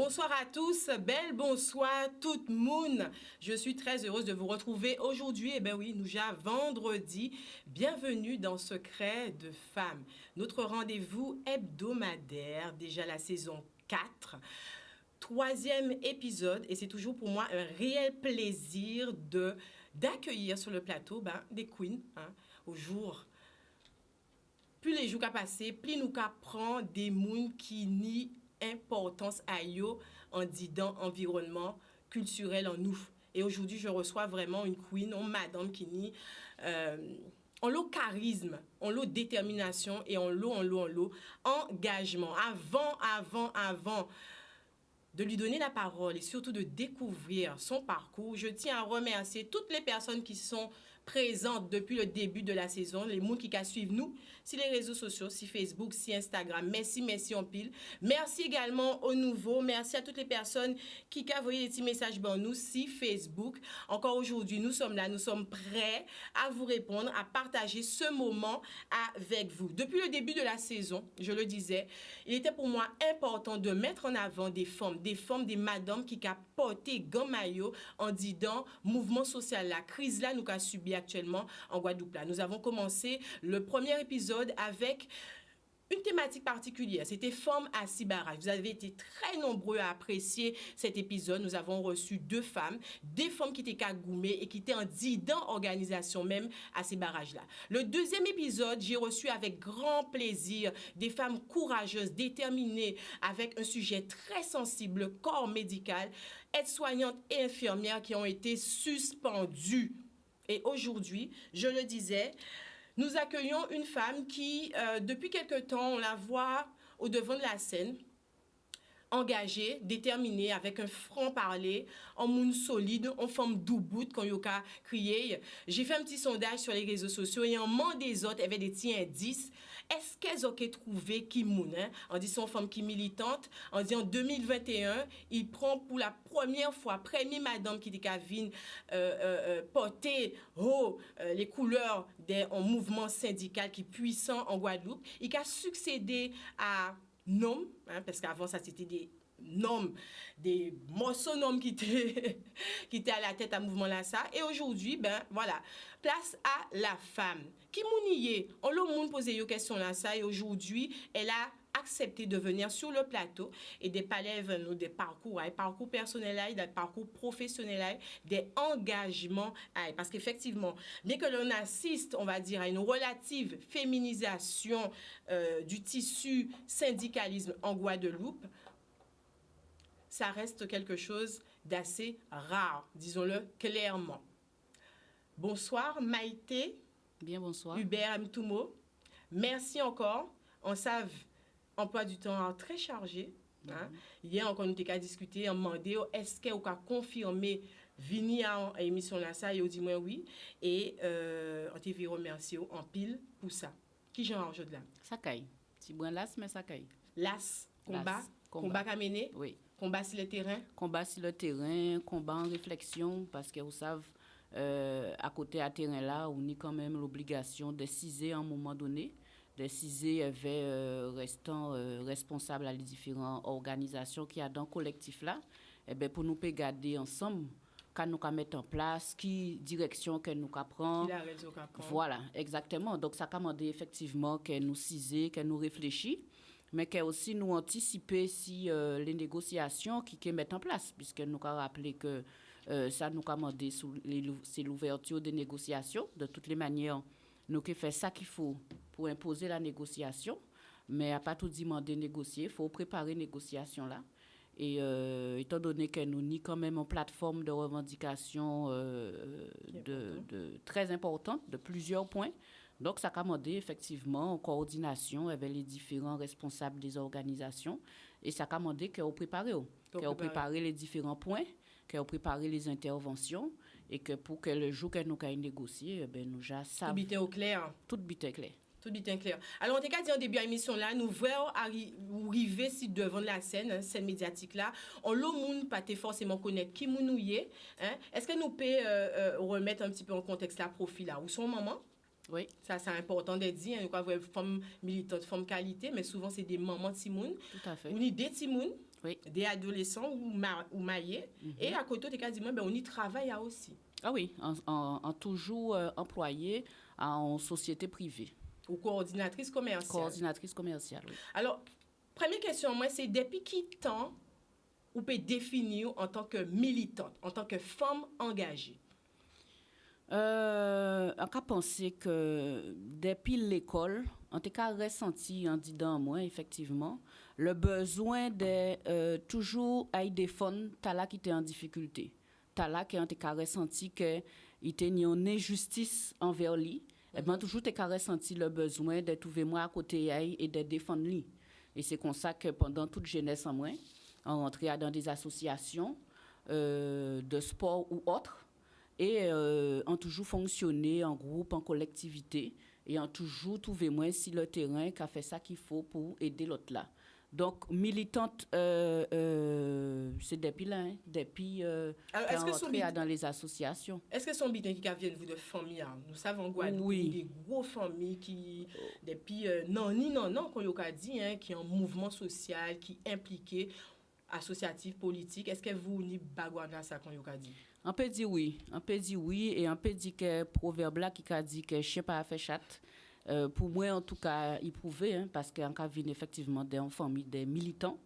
Bonsoir à tous, belle bonsoir tout le monde. Je suis très heureuse de vous retrouver aujourd'hui. Eh bien oui, nous sommes vendredi. Bienvenue dans Secret de Femmes, notre rendez-vous hebdomadaire, déjà la saison 4. Troisième épisode, et c'est toujours pour moi un réel plaisir d'accueillir sur le plateau des queens au jour. Plus les jours passent, plus nous prend des mouns qui nient importance à yo en disant environnement culturel en nous. Et aujourd'hui, je reçois vraiment une queen, une madame qui nie on l'eau charisme, on l'eau détermination et on l'eau engagement. Avant de lui donner la parole et surtout de découvrir son parcours, je tiens à remercier toutes les personnes qui sont présentes depuis le début de la saison, les gens qui suivent nous sur les réseaux sociaux, si Facebook, si Instagram. Merci en pile. Merci également aux nouveaux. Merci à toutes les personnes qui ont envoyé des petits messages pour nous si Facebook. Encore aujourd'hui, nous sommes là, nous sommes prêts à vous répondre, à partager ce moment avec vous. Depuis le début de la saison, je le disais, il était pour moi important de mettre en avant des femmes, des madames qui ont porté gant maillot en disant mouvement social, la crise là nous a subi actuellement en Guadeloupe. Là. Nous avons commencé le premier épisode avec une thématique particulière, c'était Femmes à 6 barrages. Vous avez été très nombreux à apprécier cet épisode. Nous avons reçu des femmes qui étaient cagoumées et qui étaient en disant organisation même à ces barrages-là. Le deuxième épisode, j'ai reçu avec grand plaisir des femmes courageuses, déterminées, avec un sujet très sensible, corps médical, aides-soignantes et infirmières qui ont été suspendues. Et aujourd'hui, je le disais, nous accueillons une femme qui, depuis quelque temps, on la voit au devant de la scène, engagée, déterminée, avec un franc-parler, en monde solide, en forme d'oubout, quand il y a crié. J'ai fait un petit sondage sur les réseaux sociaux et en main des autres, il y avait des petits indices. Est-ce qu'elles ont trouvé qui moun, en disant femme qui militante, en disant 2021, il prend pour la première fois, première madame qui dit qu'elle vient porter les couleurs d'un mouvement syndical qui est puissant en Guadeloupe, il a succédé à noms, parce qu'avant ça c'était des noms, des morceaux noms qui étaient à la tête à mouvement là ça. Et aujourd'hui, voilà, place à la femme. Qui mounier? On le monde posé une question là ça et aujourd'hui, elle a accepté de venir sur le plateau et des palais des parcours, des parcours personnels, des parcours professionnels, des engagements. Parce qu'effectivement, bien que l'on assiste, on va dire, à une relative féminisation du tissu syndicalisme en Guadeloupe, ça reste quelque chose d'assez rare, disons-le clairement. Bonsoir Maïté. Bien, bonsoir. Hubert Mtoumo. Merci encore. On savent emploi du temps très chargé. Hier, encore, nous avons discuté, on demandé est-ce qu'on a confirmé venir à l'émission là, ça, et on dit moi oui. Et on te remercier en pile pour ça. Qui j'en argent de là? Ça caille. Si bon las, mais ça caille. Las, combat à mener? Oui. Combat sur le terrain? Combat sur le terrain, combat en réflexion, parce que vous savez, à côté à terrain là, on a quand même l'obligation de ciser à un moment donné. De ciser avec restant responsable à les différentes organisations qui y a dans le collectif là, et bien pour nous garder ensemble, quand nous mettre en place, qui direction que nous prend. Voilà, exactement. Donc ça commande effectivement que nous ciser, que nous réfléchir, mais que aussi nous anticiper si les négociations qui mettent en place, puisque nous avons rappelé que ça nous commande c'est l'ouverture des négociations de toutes les manières. Nous qui fait ça qu'il faut pour imposer la négociation, mais à pas tout demander négocier, il faut préparer négociation là. Et étant donné que nous avons quand même une plateforme de revendication très importante, de plusieurs points, donc ça commande effectivement en coordination avec les différents responsables des organisations et ça commande qu'on prépare les différents points, qu'on prépare les interventions et que pour que le jour que nous avons négocié, nous já savons. Tout bité au clair. Tout bité clair. Tout dit clair. Alors, on t'a dit en début de l'émission là, nous voyons arriver si devant la scène médiatique là, on le monde pas forcément connaître qui nous est. Est-ce que nous pouvons remettre un petit peu en contexte la profil là, où sont maman? Oui. Ça, c'est important de dire. Nous avons femmes militantes, femmes qualité, mais souvent, c'est des mamans de Timoun. Tout à fait. Ou des Timoun. Oui. des adolescents ou maillés, et à côté, tu as dit, ben, on y travaille aussi. Ah oui, en toujours employé en société privée. Ou coordinatrice commerciale. Coordinatrice commerciale, oui. Alors, première question, moi, c'est depuis qui temps ou peut définir en tant que militante, en tant que femme engagée? On a pensé que depuis l'école, on a ressenti en disant moi effectivement le besoin de toujours aller défendre Tala qui était en difficulté. Tala qui a ressenti que il était une injustice envers lui. Et ben toujours t'ai ressenti le besoin de trouver moi à côté et de défendre lui. Et c'est comme ça que pendant toute jeunesse en moi, on rentrait dans des associations de sport ou autres. Et ont toujours fonctionné en groupe, en collectivité, et ont toujours trouvé moins si le terrain qui a fait ça qu'il faut pour aider l'autre là. Donc, militante, c'est depuis là, hein, depuis qu'elle dans les associations. Est-ce que son bitin qui vient vous de famille? Nous savons en Guadeloupe, oui. Des gros familles qui, depuis non, qu'on y a dit, hein, qui ont un mouvement social, qui impliqué, associatif, politique. Est-ce que vous n'y bagouana ça qu'on y a dit? On peut dire oui, et on peut dire que proverbe là qui a dit que chien pas fait chatte. Pour moi, en tout cas, il prouvait, hein, parce qu'on a vu effectivement des familles, des militants,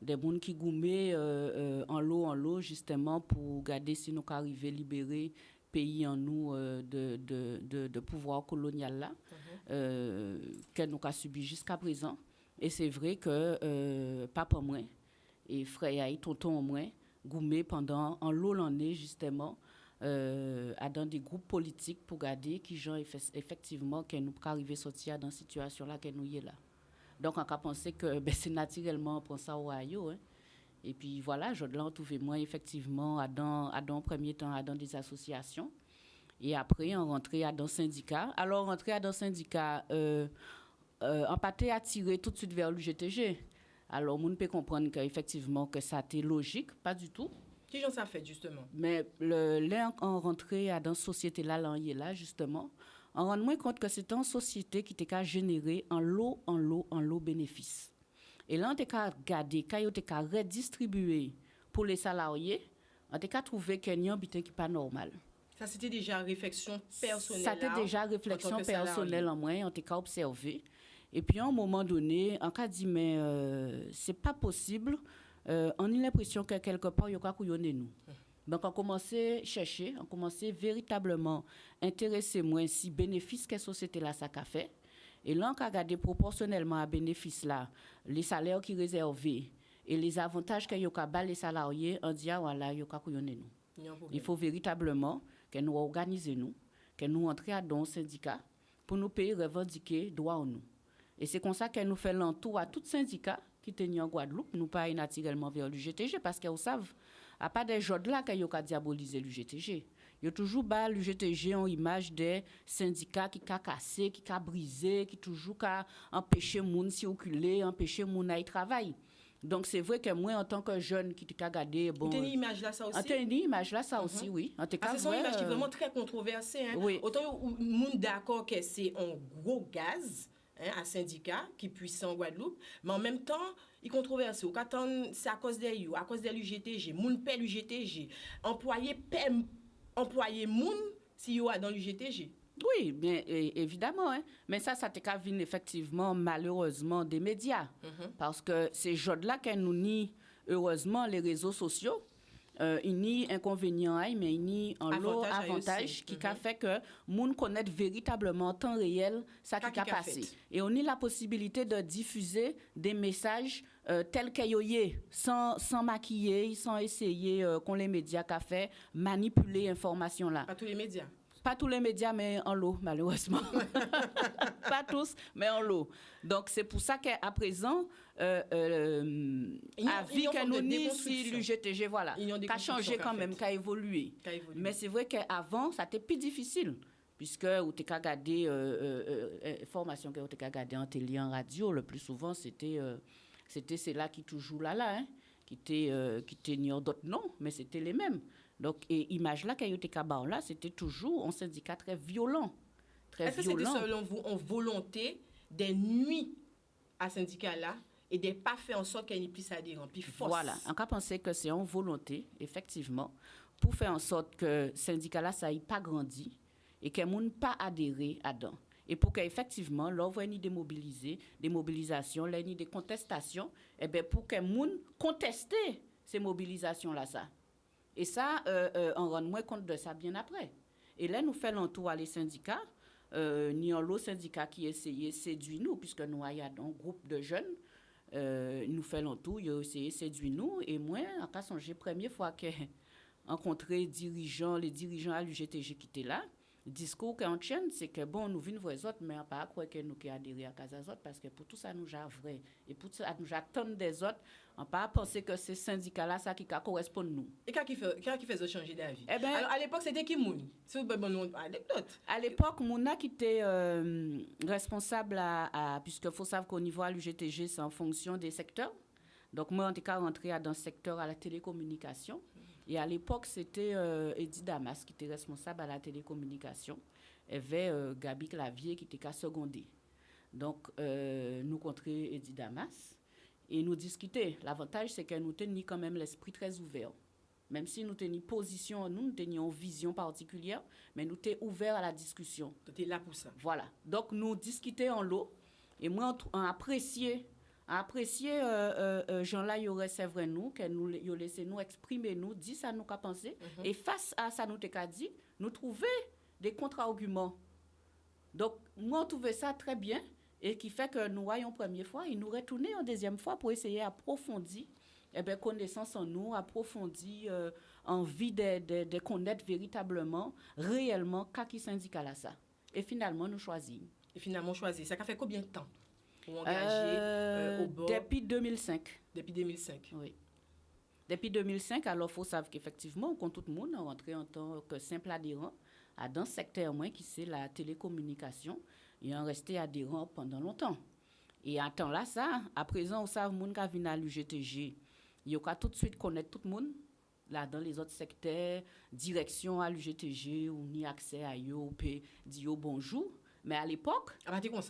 des gens qui goumaient en l'eau, justement, pour garder si nous arrivons à libérer le pays en nous de pouvoir colonial là, que nous avons subi jusqu'à présent. Et c'est vrai que papa moi et frère et tonton moi, goumé pendant en l'année justement dans des groupes politiques pour garder qui gens effectivement que nous arriver sortir dans situation là que nous y est là. Donc on a pensé que c'est naturellement pour ça au Ohio, hein. Et puis voilà, je l'ai trouvé moi effectivement dans premier temps dans des associations et après on rentrait dans syndicat. Alors rentrer dans syndicat on partait attirer tout de suite vers l'UGTG. Alors on peut comprendre qu'effectivement que ça était logique, pas du tout. Qui j'en ça fait justement? Mais là, on rentrait dans cette société-là, là, justement, on rend moins compte que c'est une société qui était générée en lot bénéfice. Et là, on a regardé, quand on a redistribué pour les salariés, on a trouvé qu'il y a un bitin qui n'est pas normal. Ça, c'était déjà réflexion personnelle. Ça, c'était déjà réflexion personnelle en moi, on a observé. Et puis, à un moment donné, on a dit, mais c'est pas possible. On a l'impression que quelque part, il y a couillonné nous. Donc, on a commencé à chercher, on a commencé véritablement à intéresser moins si bénéfice que la société là, ça a fait. Et là, on a regardé proportionnellement à bénéfice là, les salaires qui sont réservés et les avantages que y a les salariés, on dit, ah voilà, il y a couillonné nous. Il faut véritablement que nous organisions nous, que nous entrions dans un syndicat pour nous payer, revendiquer droit en nous. Et c'est comme ça que nous faisons l'entour à tout syndicat qui tenait en Guadeloupe, nous pas naturellement vers l'UGTG parce qu'ils savent, à part des gens là qu'ils ont diabolisé l'UGTG. Il y a toujours l'UGTG en image des syndicats qui ont cassé, qui ont brisé, qui toujours empêché les gens de circuler, empêché les gens d'aller travailler. Donc c'est vrai que moi en tant que jeune qui t'a regardé bon, une image là ça aussi. Une image là ça aussi oui. C'est une image qui est vraiment très controversée, hein. Oui. Autant les gens d'accord que c'est un gros gaz, hein, un syndicat qui est puissant en Guadeloupe, mais en même temps, il est controversé. C'est à cause de l'UGTG, moun paie l'UGTG, employé moun si yo a dans l'UGTG. Oui, bien évidemment, hein. Mais ça t'a vu effectivement malheureusement des médias, parce que ces gens-là qui nous nient heureusement les réseaux sociaux. Il n'y a inconvénient, mais il y a un lot avantage qui a fait que moun connaît véritablement en temps réel ça qui a passé. Et on a la possibilité de diffuser des messages tels qu'ils sont sans maquiller, sans essayer qu'on les médias qu'a fait manipuler l'information là. Pas tous les médias. Pas tous les médias, mais en lot, malheureusement. Pas tous, mais en lot. Donc, c'est pour ça qu'à présent, avis que nous ni si l'UGTG, voilà, qui a changé quand même, qui a évolué. Mais c'est vrai qu'avant, ça était plus difficile, puisque vous avez regardé formation que vous avez regardé en télé, en radio, le plus souvent, c'était là qui toujours là, hein, qui était d'autres noms, mais c'était les mêmes. Donc, image là, là, c'était toujours un syndicat très violent. Est-ce que c'était selon vous en volonté des nuits à syndicat là et de pas faire en sorte qu'elle n'y puisse adhérer, puis force. Voilà, on peut penser que c'est une volonté, effectivement, pour faire en sorte que le syndicat là, ça n'ait pas grandi et que les gens pas adhéré à dedans. Et pour qu'effectivement, là, on ait des mobilisations, là, des contestations, et bien pour que les gens contestent ces mobilisations-là, ça. Et ça, on rend moins compte de ça bien après. Et là, nous faisons l'entour à les syndicats, ni en l'autre syndicat qui essayait de séduire nous, puisque nous avons un groupe de jeunes, nous faisons l'entour, ils ont essayé de séduire nous. Et moi, en cas songé, première fois que j'ai rencontré les dirigeants à l'UGTG qui étaient là, le discours qu'on tient, c'est que bon, nous venons voir les autres, mais on ne peut pas croire que nous qui adhéré à Casa autres, parce que pour tout ça, nous avons vrai. Et pour tout ça, nous attendons des autres, on ne peut pas penser que ces syndicats-là, ça qui correspond à nous. Et quand qui fait changer d'avis? Eh ben, alors, à l'époque, c'était qui Moun? C'est une bonne anecdote. À l'époque, Mouna qui était responsable puisqu'il faut savoir qu'au niveau à l'UGTG, c'est en fonction des secteurs. Donc, moi, en tout cas, rentré dans le secteur à la télécommunication. Et à l'époque, c'était Eddie Damas qui était responsable à la télécommunication. Il y avait Gabi Clavier qui était qu'à seconder. Donc, nous rencontrions Eddie Damas et nous discutions. L'avantage, c'est que nous tenions quand même l'esprit très ouvert. Même si nous tenions position, nous tenions une vision particulière, mais nous étions ouverts à la discussion. Tu étais là pour ça. Voilà. Donc, nous discutions en lot. Et moi, on apprécié Jean-là, il aurait c'est vrai nous, que nous laissé nous exprimer, nous, dire ça nous qu'a pensé. Et face à ça, nous t'a dit, nous trouver des contre-arguments. Donc, moi, on trouvait ça très bien. Et qui fait que nous voyons première fois, et nous retournons en deuxième fois pour essayer d'approfondir connaissance en nous, approfondir envie de connaître véritablement, réellement, qu'est-ce syndicat là ça. Et finalement, nous choisissons. Ça a fait combien de temps pour engager au bord? Depuis 2005. Depuis 2005. Oui. Depuis 2005, alors il faut savoir qu'effectivement, quand tout le monde est rentré en tant que simple adhérent dans ce secteur moins qui c'est la télécommunication, et ont resté adhérents pendant longtemps. Et à temps là, ça, à présent, on sait que les gens qui viennent à l'UGTG, il y a tout de suite connaître tout le monde, là, dans les autres secteurs, direction à l'UGTG, ou ni accès à eux, ou peut dire bonjour. Mais à l'époque... Abatté comme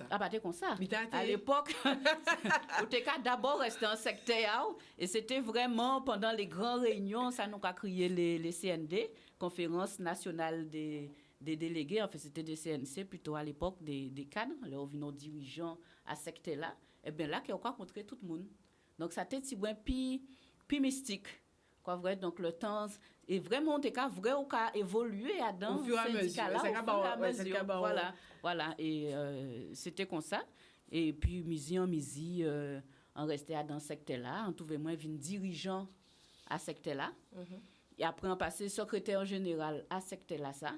ça. À l'époque, on était d'abord resté en secteur, et c'était vraiment pendant les grandes réunions, ça nous a créé les CND, Conférence nationale des délégués, en fait c'était des CNC plutôt à l'époque, des cadres, là on vient nos dirigeants à ce secteur-là, et bien là qu'on a rencontré tout le monde. Donc ça était puis mystique. Quoi vrai, donc le temps est vraiment on cas vrai ou cas évolué dans au fur et à mesure. Voilà et c'était comme ça et puis misi on restait dans ce secteur-là, on trouvait moins une dirigeant à ce secteur-là. Et après on passait secrétaire général à ce secteur-là ça.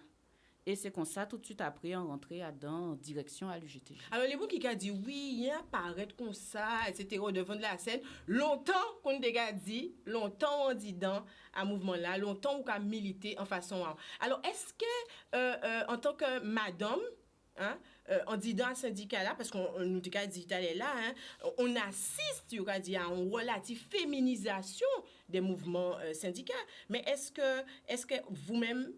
Et c'est comme ça, tout de suite après, on rentrait dans direction à l'UGTG. Alors, les gens qui ont dit oui, il apparaît comme ça, etc., devant de la scène, longtemps qu'on a dit, longtemps on dit dans un mouvement-là, longtemps on a milité en façon. Alors, est-ce que, en tant que madame, on dit dans un syndicat-là, parce qu'on nous a dit là, on assiste à une relative féminisation des mouvements syndicaux. Mais est-ce que vous-même,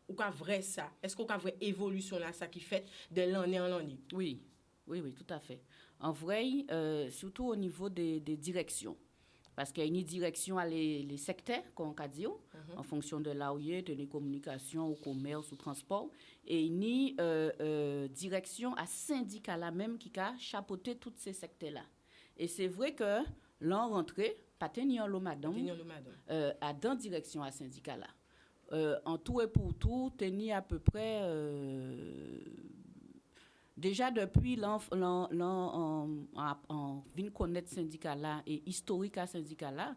ou qu'a vrai ça? Est-ce qu'on a vraie évolution là, ça qui fait de l'année en année? Oui, tout à fait. En vrai, surtout au niveau des directions. Parce qu'il y a une direction à les secteurs, comme on a dit, en fonction de là où il y a, de les communications, au commerce, au transport. Et une direction à syndicat là même qui a chapeauté tous ces secteurs-là. Et c'est vrai que l'on rentré, pas tenir l'eau madame, à dans direction à syndicat là. En tout et pour tout, tenir à peu près déjà depuis on vient connaître syndicat là et historique à syndicat là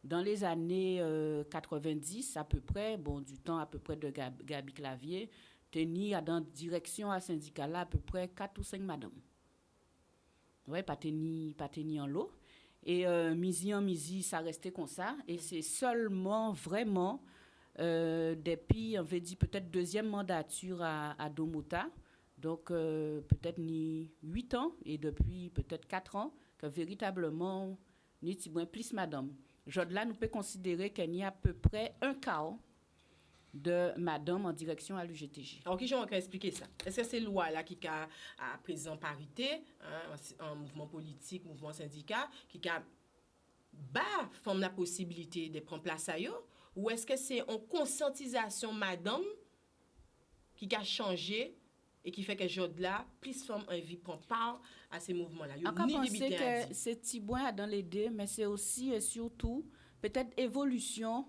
dans les années 90 à peu près, bon du temps à peu près de Gabi Clavier, tenir dans direction à syndicat là à peu près 4 ou 5 madame. Ouais, pas tenir en l'eau et misi ça restait comme ça et c'est seulement vraiment depuis, on veut dire peut-être deuxième mandature à Domota, donc peut-être ni 8 ans et depuis peut-être 4 ans que véritablement ni plus madame. Là, nous pouvons considérer qu'il y a à peu près un quart de madame en direction à l'UGTG. Alors, qui j'aimerais expliquer ça? Est-ce que c'est loi là qui a à présent parité, hein, un mouvement politique, mouvement syndicat, qui a forme la possibilité de prendre place à eux, ou est-ce que c'est en conscientisation madame qui a changé et qui fait que aujourd'hui là plus femmes envie prendre part à ces mouvements là. On peut penser que c'est Tibouin dans les deux, mais c'est aussi et surtout peut-être évolution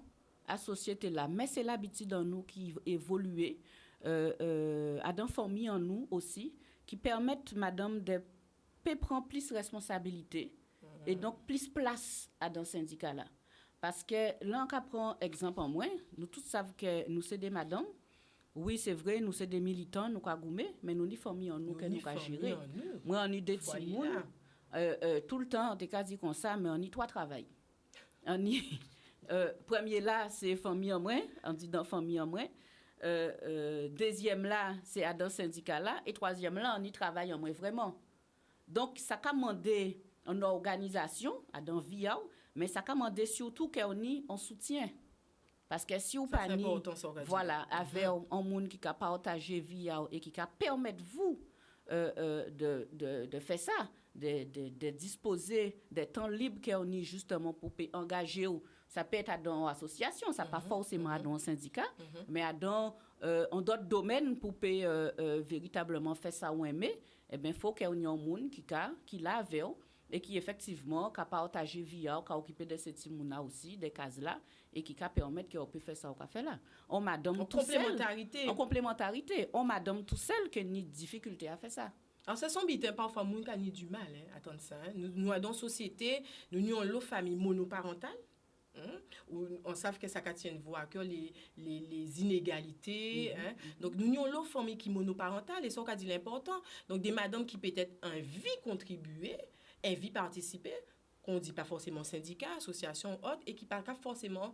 à la société là, mais c'est l'habitude en nous qui évolue, à dans famille en nous aussi, qui permettent madame de prendre plus responsabilité et donc plus place à dans syndicat là. Parce que là on prend exemple en moins, nous tous savons que nous c'est des madames. Oui, c'est vrai, nous sommes des militants, nous avons goumé, mais nous sommes famille en nous que nous avons géré. Moi, on est des petits moules. Tout le temps, on est quasi comme ça, mais on y trois travail. On y, premier là, c'est famille en moins, on dit dans famille en moins. Deuxième là, c'est à dans syndicat là. Et troisième là, on y travaille en moins vraiment. Donc, ça a demandé une organisation, à dans VIA, mais ça a demandé surtout qu'on y en soutien. Parce que si vous pas voilà, avec un monde qui a partagé via et qui a permettre vous de faire ça, de disposer des temps libres qu'on a justement pour engager, ça peut être dans une association, ça pas forcément dans un syndicat, mais dans d'autres domaines pour véritablement faire ça ou aimer, eh bien faut qu'on ait un monde qui l'a avec et qui effectivement a partagé via, qui a occupé de ces petits mouna aussi, des cases là, et qui a permettre qu'on peut faire ça ou qu'on fait là. On madame tout seul. En complémentarité. On madame tout seul qui a une difficulté à faire ça. Alors, ça semble bien parfois, moun qui a du mal, à attendre ça. Hein. Nous, dans la société, nous avons une famille monoparentale. Où on sait que ça tient voir que les inégalités. Donc, nous avons une famille qui est monoparentale, et ça, on dit l'important. Donc, des madames qui peut-être envie contribuer, envie participer, qu'on dit pas forcément syndicat, association, autre, et qui parle pas forcément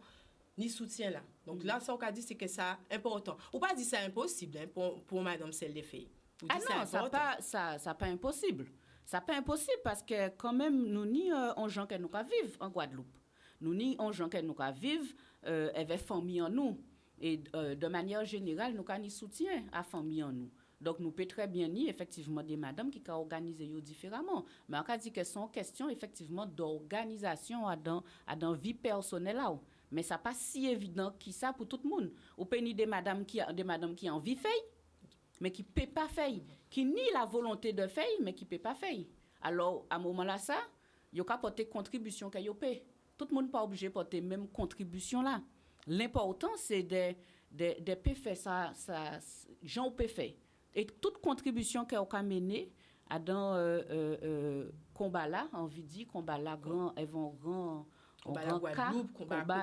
ni soutien là. Donc là, ça, on dit, c'est que ça important. Ou pas dire ça impossible pour madame celle des filles. Ah non, ça pas impossible. Ça pas impossible parce que quand même, nous ni on gens que nous vivre en Guadeloupe. Nous ni on gens que nous vivre avec famille en nous. Et de manière générale, nous avons soutien à famille en nous. Donc, nous pouvons très bien dire, effectivement, des madames qui ont organisé différemment. Mais on a dit que c'est une question, effectivement, d'organisation à dans vie personnelle. Là. Mais ça n'est pas si évident que ça pour tout le monde. Ou peut des madames qui ont envie de faire, mais qui ne peuvent pas faire. Qui nient la volonté de faire, mais qui ne peuvent pas faire. Alors, à ce moment-là, ça, il y a porter contribution qu'il y a. Tout le monde n'est pas obligé de porter même contribution là. L'important, c'est de faire ça, gens peuvent faire. Et toute contribution qu'on a menée dans combat là, on veut dire combat là grand, combat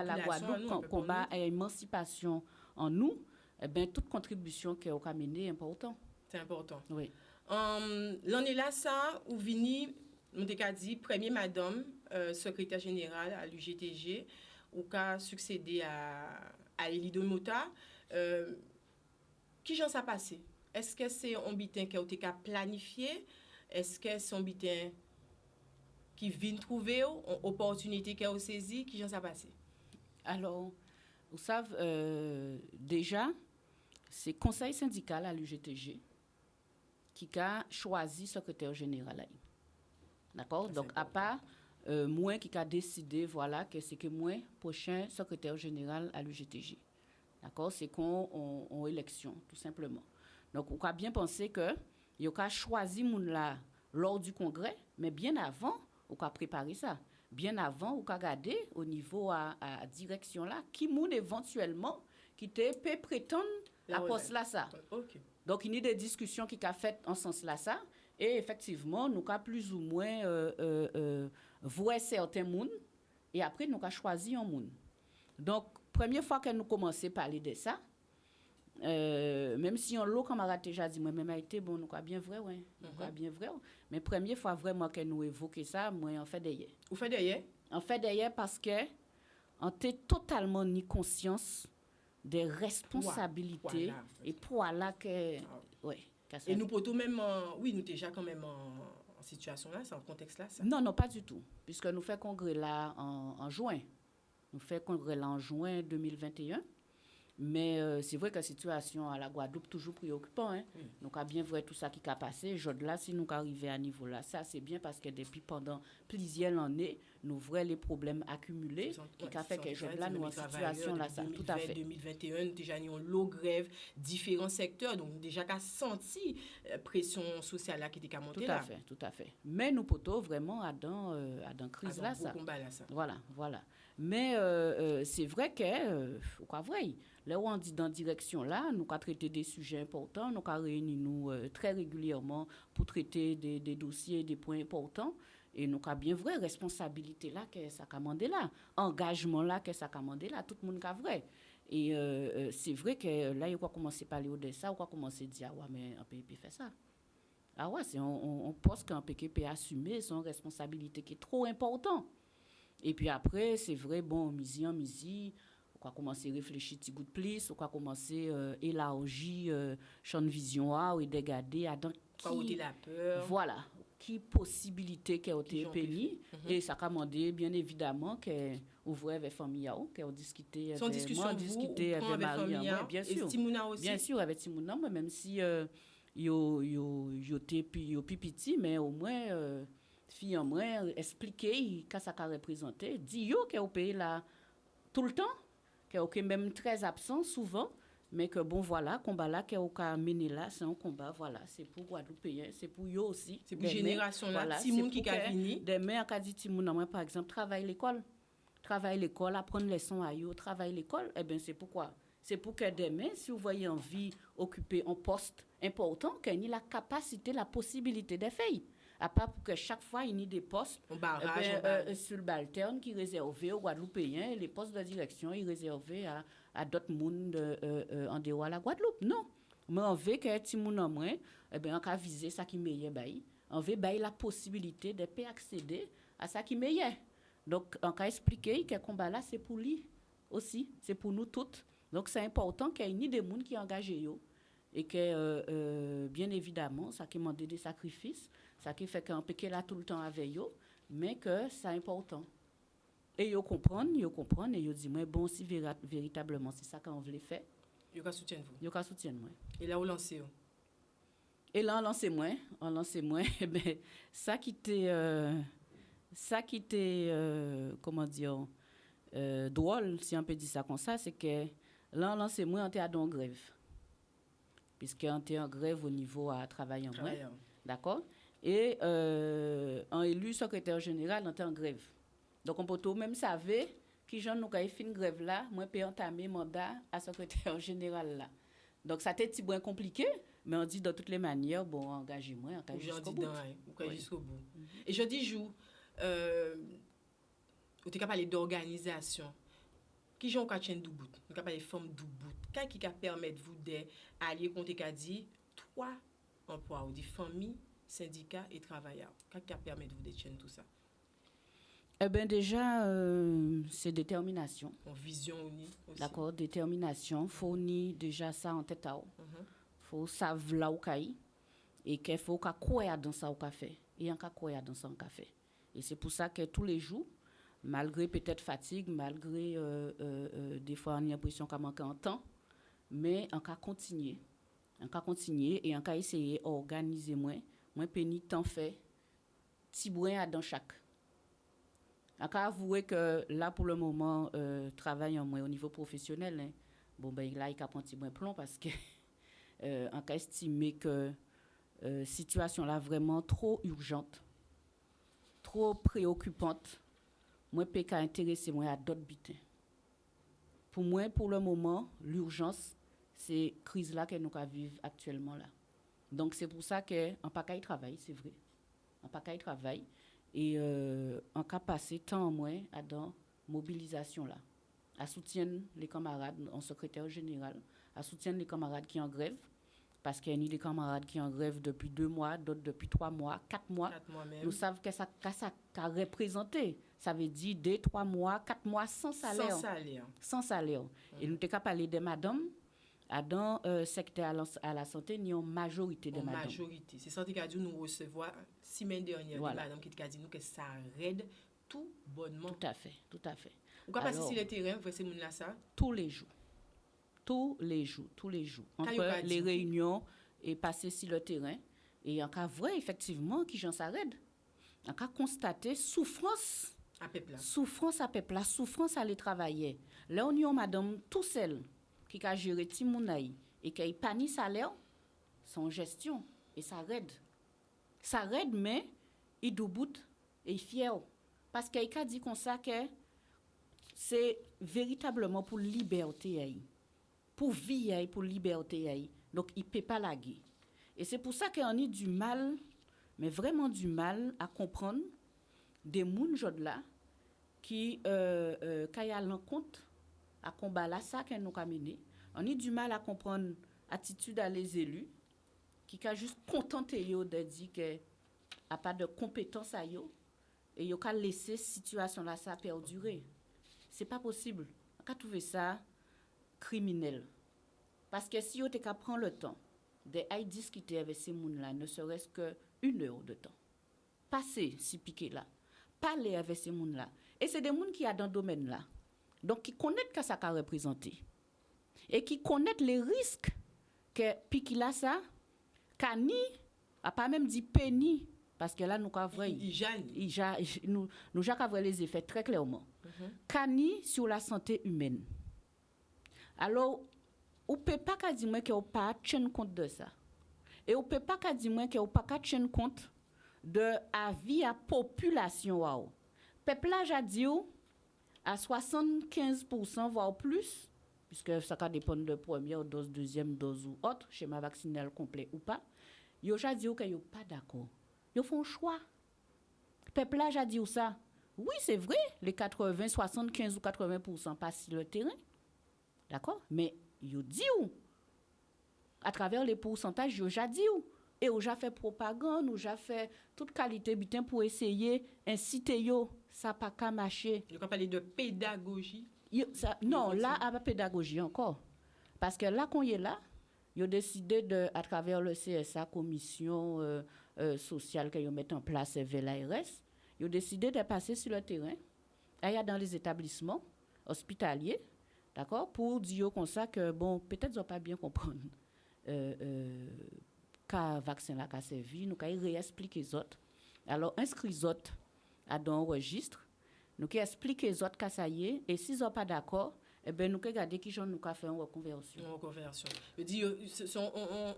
la Guadeloupe, combat à émancipation en nous, eh bien toute contribution qu'on a menée est importante. C'est important. Oui. L'année là ça où vini on t'a dit premier madame secrétaire générale à l'UGTG ou qu'a succédé à Elido Mota qui j'en ça passé. Est-ce que c'est un bitin qui a été planifié? Est-ce que c'est un bitin qui vient trouver une opportunité qui a saisi? Qui j'en ça passé? Alors, vous savez, déjà, c'est le conseil syndical à l'UGTG qui a choisi secrétaire général. D'accord? Donc, à part moi qui a décidé, voilà, que c'est que moi, prochain secrétaire général à l'UGTG. D'accord? C'est qu'on élection, tout simplement. Donc, on a bien pensé que il a choisi moun là lors du congrès, mais bien avant, on a préparé ça. Bien avant, on a regardé au niveau à direction là, qui moun éventuellement qui peut prétendre à poste là ça. Okay. Donc, il y a des discussions qui ont fait en ce sens là ça, et effectivement, nous avons plus ou moins voir certains moun, et après nous avons choisi un moun. Donc, première fois que nous commençons à parler de ça. Même si on l'a camarade déjà dit moi même a été bon nous quoi bien vrai ouais bien vrai mais première fois vraiment que nous évoquer ça moi en fait d'ailleurs parce que on était totalement ni conscience des responsabilités et pour là que ouais et nous pour tout même oui nous déjà quand même en situation là c'est en contexte là ça non pas du tout puisque nous fait congrès là en juin 2021. Mais c'est vrai que la situation à la Guadeloupe toujours préoccupante. Hein. Donc, à bien vrai tout ça qui a passé. Là, si nous arrivons à niveau là, ça c'est bien parce que depuis pendant plusieurs années, nous voyons les problèmes accumulés qui a fait que là, nous en situation là, ça. Tout à fait. 2021, déjà, nous avons l'eau grève, différents secteurs. Donc, déjà, qu'à senti pression sociale là qui était montée là. Tout à fait. Mais nous poteaux vraiment à dans crise là, ça. Combat là, ça. Voilà. Mais c'est vrai que, quoi vrai, là où on dit dans direction là, nous avons traité des sujets importants, nous avons réuni nous très régulièrement pour traiter des dossiers, des points importants. Et nous avons bien vrai responsabilité là que ça a commandé là, engagement là que ça a commandé là, tout le monde a vrai. Et c'est vrai que là, il va commencer à parler de ça, il va commencer à dire, ouais, mais un PKP fait ça. Ah ouais, on pense qu'un PKP assumer son responsabilité qui est trop important. Et puis après, c'est vrai, bon, misi, on va commencer à réfléchir un petit coup de plus, on va commencer à élargir champ de vision et regarder à dans qui la peur. Voilà, qui possibilité qui a été pénie et ça a demandé bien évidemment que ouvrir avec famille qui ont discuté avec moi, discuter avec Marie, bien sûr. Aussi. Bien sûr avec Timouna, même si yo petit mais au moins fille en moins expliquer qu'est-ce que ça représenter dit yo qu'au pays là tout le temps qu'au même très absent souvent mais que bon voilà combat là qu'au mené là c'est un combat voilà c'est pour Guadeloupéens c'est pour yo aussi c'est pour génération là voilà, Timoun qui a fini demain on a dit Timoun moi par exemple travaille l'école apprendre les leçons à yo travaille l'école et ben c'est pourquoi c'est pour que demain si vous voyez envie occuper un poste important qu'il y ait la capacité la possibilité de faire à part pour que chaque fois il y ait des postes sur le balterne qui réservés aux Guadeloupéens et les postes de direction ils réservés à d'autres mondes en dehors de la Guadeloupe non mais on veut que ti moun en moins on a viser ça qui meilleur bail on veut bail la possibilité de peut accéder à ça qui meilleur donc on a expliqué que combat là c'est pour lui aussi c'est pour nous toutes donc c'est important qu'il y ait ni des monde qui engagé yo et que bien évidemment ça qui demande des sacrifices ça qui fait qu'on peut là tout le temps avec eux mais que c'est important et ils comprennent et ils disent moi bon si véritablement c'est ça qu'on veut faire ils ka soutiennent moi et là on lancez on lance moi ben ça qui était comment dire drôle si on peut dire ça comme ça c'est que là on lance moi on était en grève puisqu'on était en grève au niveau à travail en moins d'accord et en élu secrétaire général on était en grève donc on peut tout même savait qui j'en nous a fait une grève là moi peut entamer mandat à secrétaire général là donc ça était petit peu compliqué mais on dit de toutes les manières bon engagez moi jusqu'au bout et je dis joue on t'a parlé d'organisation qui j'en ka chaîne du bout on ka parler forme du bout qui ka permettre vous d'aller compter qu'a dit trois emplois ou dit famille syndicats et travailleurs qui permettre vous de chaîne tout ça eh bien déjà c'est détermination en vision unie aussi. D'accord détermination faut ni déjà ça en tête faut savoir là où caille et qu'il faut qu'a croire dans ça au café et en qu'a croire dans ça en café et c'est pour ça que tous les jours malgré peut-être fatigue malgré des fois on a l'impression qu'on manque en temps mais on qu'a continuer et on qu'a essayer organiser moins péni temps fait petit brin dans chaque on qu'a avouer que là pour le moment travail en moins au niveau professionnel hein, bon ben là il a prendre petit brin plomb parce que on qu'a estimé que situation là vraiment trop urgente trop préoccupante moi peut qu'à intéresser moi à d'autres butins pour moi pour le moment l'urgence c'est crise là que nous vivons actuellement là donc c'est pour ça que en pas qu'à travail c'est vrai en pas qu'à travail et en cas passer temps moins à dans mobilisation là à soutiennent les camarades en secrétaire général à soutiennent les camarades qui en grève parce qu'il y a des camarades qui en grève depuis 2 mois, d'autres depuis 3 mois, 4 mois. Nous savons que ça a représenté. Ça veut dire 2, 3 mois, 4 mois sans salaire. Sans salaire. Et nous avons parlé de madame, dans le secteur à la santé, il y a une majorité de madame. Majorité. C'est ça qui a dit nous recevoir 6 semaines dernières. Voilà. Madame qui a dit nous que ça raide tout bonnement. Tout à fait. Vous pouvez passer sur le terrain, vous voyez ça tous les jours. tous les jours, entre les réunions et passer sur le terrain. Et en cas vrai, effectivement, qui j'en s'arrête. En cas constater souffrance à peuple, souffrance à les travailler. Là, on y a madame tout seul qui a géré Timounaï et qui a pas ni salaire, son gestion. Et ça raide. Ça raide, mais il debout et fier. Parce qu'il a dit comme ça que c'est véritablement pour liberté, pour vie, pour liberté. Donc, il ne peut pas laguer. Et c'est pour ça qu'on a du mal, mais vraiment du mal à comprendre des gens là qui a l'encontre à combattre ça qu'on nous a mené. On a du mal à comprendre l'attitude à les élus qui a juste contenté de dire qu'il n'y a pas de compétence à eux et ils ont laissé cette situation là ça perdurer. C'est pas possible. On a trouvé ça criminel. Parce que si on prend le temps de discuter avec ces gens-là, ne serait-ce qu'une heure de temps, passer si piqué là, parler avec ces gens-là. Et c'est des gens qui sont dans ce domaine-là. Donc, qui connaissent ce que ça a représenté. Et qui connaissent les risques que piqué là, ça, Kani, a pas même dit penny, parce que là, nous avons vrai. Nous avons les effets très clairement. Kani sur la santé humaine. Alors, on ne peut pas dire que vous pas tenir compte de ça. Et on ne peut pas dire que vous pas tenir compte de l'avis à la population. Peuple a dit à 75% voire plus, puisque ça dépend de première dose, deuxième dose ou autre, schéma vaccinal complet ou pas, ils ont dit qu'ils ne sont pas d'accord. Ils font un choix. Peuple a dit ça. Oui, c'est vrai, les 80, 75 ou 80% passent sur le terrain. D'accord? Mais ils dit à travers les pourcentages, ils ont dit et ils ont fait propagande, ils ont fait toute qualité butin pour essayer d'inciter ça pas qu'à marcher. Ils ont parlé de pédagogie. Non, là, à la pédagogie encore. Parce que là, qu'on y est là, ils ont décidé à travers le CSA, commission sociale qu'ils mettent en place vers l'ARS, ils ont décidé de passer sur le terrain, aller dans les établissements hospitaliers, d'accord, pour dire comme ça que, bon, peut-être ils n'ont pas bien comprendre qu'un vaccin là a servi, nous allons réexpliquer les autres. Alors, inscrire les autres à dans un registre, nous allons expliquer les autres que ça y est, et s'ils ne sont pas d'accord, eh ben, nous allons regarder qui nous a fait une reconversion. Une reconversion. Je dis, ce sont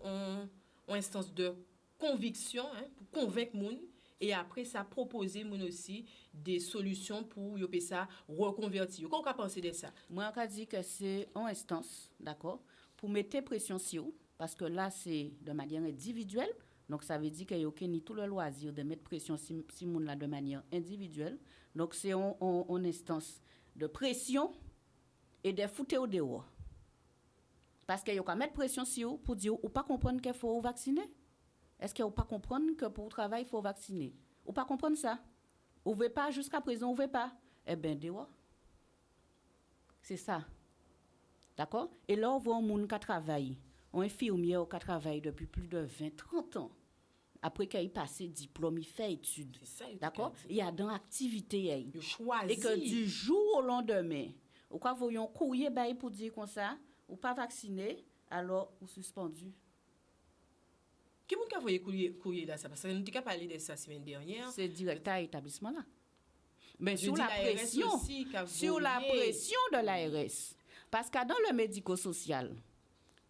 une instance de conviction pour convaincre les gens. Et après, ça proposer moun aussi des solutions pour y ça reconvertir. Qu'est-ce qu'on pense de ça? Moi, on dit que c'est une instance, d'accord, pour mettre pression sur eux, parce que là, c'est de manière individuelle. Donc, ça veut dire qu'il y a tout le loisir de mettre pression sur moun là de manière individuelle. Donc, c'est une instance de pression et de foutre au dehors. Parce qu'il y a mettre pression sur eux pour dire ou pas comprendre qu'il faut vacciner. Est-ce que vous ne pas comprendre que pour le travail, il faut vacciner? Ou pas comprendre ça? Vous ne voulez pas, jusqu'à présent, vous ne voulez pas? Eh bien, dehors. C'est ça. D'accord? Et là, on voit un monde qui travaille, un infirmier qui travaille depuis plus de 20-30 ans. Après qu'il ait passé diplôme, il fait études. Ça, d'accord? Il y a dans l'activité. Il choisit. Et que du jour au lendemain, ou quand vous voyez un courrier pour dire comme ça, ou pas vacciné, alors vous suspendu. Qui est-ce qui a envoyé courrier là ça? Parce que nous avons parlé de ça la semaine dernière. C'est directeur à l'établissement là. Mais sur la pression de l'ARS. Parce que dans le médico-social,